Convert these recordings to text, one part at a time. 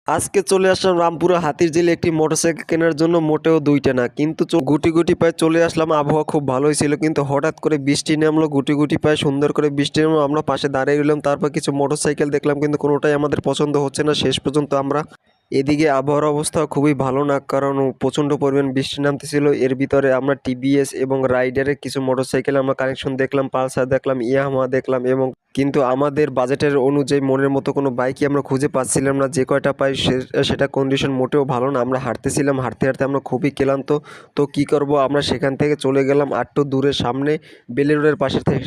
আজকে চলে আসলাম রামপুরা হাতিরঝিলে একটি মোটরসাইকেল কেনার জন্য, মোটেও দুইটা না কিন্তু গুটি গুটি পায়ে চলে আসলাম। আবহাওয়া খুব ভালোই ছিল কিন্তু হঠাৎ করে বৃষ্টি নামলো, গুটি গুটি পায়ে সুন্দর করে বৃষ্টি নামলো। আমরা পাশে দাঁড়িয়ে রইলাম, তারপর কিছু মোটরসাইকেল দেখলাম কিন্তু কোনোটাই আমাদের পছন্দ হচ্ছে না। শেষ পর্যন্ত আমরা এদিকে আবহাওয়ার অবস্থা খুবই ভালো না, কারণ প্রচণ্ড পরিমাণ বৃষ্টি নামতেছিল। এর ভিতরে আমরা টিভিএস এবং রাইডারের কিছু মোটরসাইকেল আমরা কানেকশন দেখলাম, পালসার দেখলাম, ইয়ামাহা দেখলাম, এবং কিন্তু আমাদের বাজেটের অনুযায়ী মনের মতো কোনো বাইকই আমরা খুঁজে পাচ্ছিলাম না। যে কয়টা পাই সেটা কন্ডিশন মোটেও ভালো না। আমরা হাঁটতেছিলাম, হাঁটতে হাঁটতে আমরা খুবই ক্লান্ত। তো কি করব, আমরা সেখান থেকে চলে গেলাম আটটু দূরে সামনে বেলি রোডের পাশে থেকে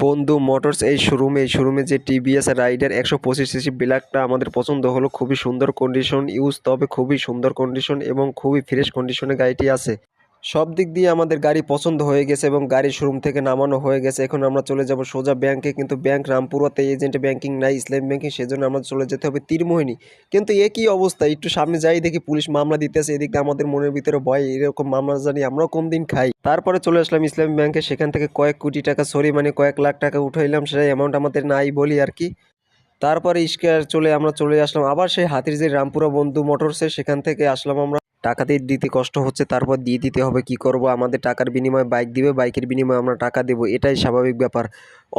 বন্ধু মোটরস এই শোরুমে যে টিভিএস রাইডার 125 সিসি ব্ল্যাকটা আমাদের পছন্দ হলো। খুবই সুন্দর কন্ডিশন ইউজ, তবে খুবই সুন্দর কন্ডিশন এবং খুবই ফ্রেশ কন্ডিশনে গাড়িটি আছে। সব দিক দিয়ে আমাদের গাড়ি পছন্দ হয়ে গেছে এবং গাড়ি শোরুম থেকে নামানো হয়ে গেছে। এখন আমরা চলে যাব সোজা ব্যাংকে, কিন্তু ব্যাংক রামপুরাতে এজেন্ট ব্যাংকিং নাই, ইসলাম ব্যাংকিং, সেজন্য আমরা চলে যেতে হবে তীরমোহিনী। কিন্তু একই অবস্থা, একটু সামনে যাই দেখি পুলিশ মামলা দিতেছে। এদিকে আমাদের মনের ভিতরে ভয়, এরকম মামলা জানি আমরাও কম দিন খাই। তারপরে চলে আসলাম ইসলামী ব্যাংকে, সেখান থেকে কয়েক কোটি টাকা, সরি মানে কয়েক লাখ টাকা উঠাইলাম। সেই অ্যামাউন্ট আমাদের নাই বলি আর কি। তারপরে ইস্কার আমরা চলে আসলাম আবার সেই হাতিরঝিল রামপুরা বন্ধু মোটরসে। সেখান থেকে আসলাম আমরা, টাকা দিতে কষ্ট হচ্ছে, তারপর দিয়ে দিতে হবে, কি করব। আমাদের টাকার বিনিময়ে বাইক দিবে, বাইকের বিনিময়ে আমরা টাকা দেবো, এটাই স্বাভাবিক ব্যাপার।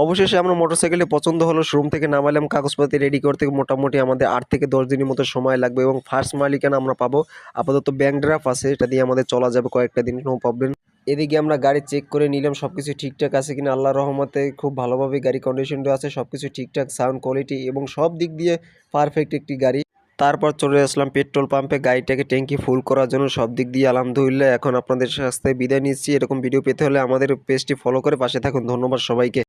অবশেষে আমরা মোটরসাইকেলটি পছন্দ হলো, শোরুম থেকে নামালাম। কাগজপাতি রেডি করতে মোটামুটি আমাদের 8 থেকে 10 দিনের মতো সময় লাগবে এবং ফার্স্ট মালিকানা আমরা পাবো। আপাতত ব্যাংক ড্রাফট আছে, এটা দিয়ে আমাদের চলা যাবে কয়েকটা দিন, নো প্রবলেম। এদিকে আমরা গাড়ি চেক করে নিলাম সব কিছু ঠিকঠাক আছে কিনা। আল্লাহর রহমতে খুব ভালোভাবে গাড়ি কন্ডিশনটা আছে, সব কিছু ঠিকঠাক, সাউন্ড কোয়ালিটি এবং সব দিক দিয়ে পারফেক্ট একটি গাড়ি। তারপর চলে আসলাম পেট্রোল পাম্পে গাড়িটাকে ট্যাঙ্কি ফুল করার জন্য। সব দিক দিয়ে আলহামদুলিল্লাহ। এখন আপনাদের কাছ থেকে বিদায় নিচ্ছি। এরকম ভিডিও পেতে হলে আমাদের পেজটি ফলো করে পাশে থাকুন। ধন্যবাদ সবাইকে।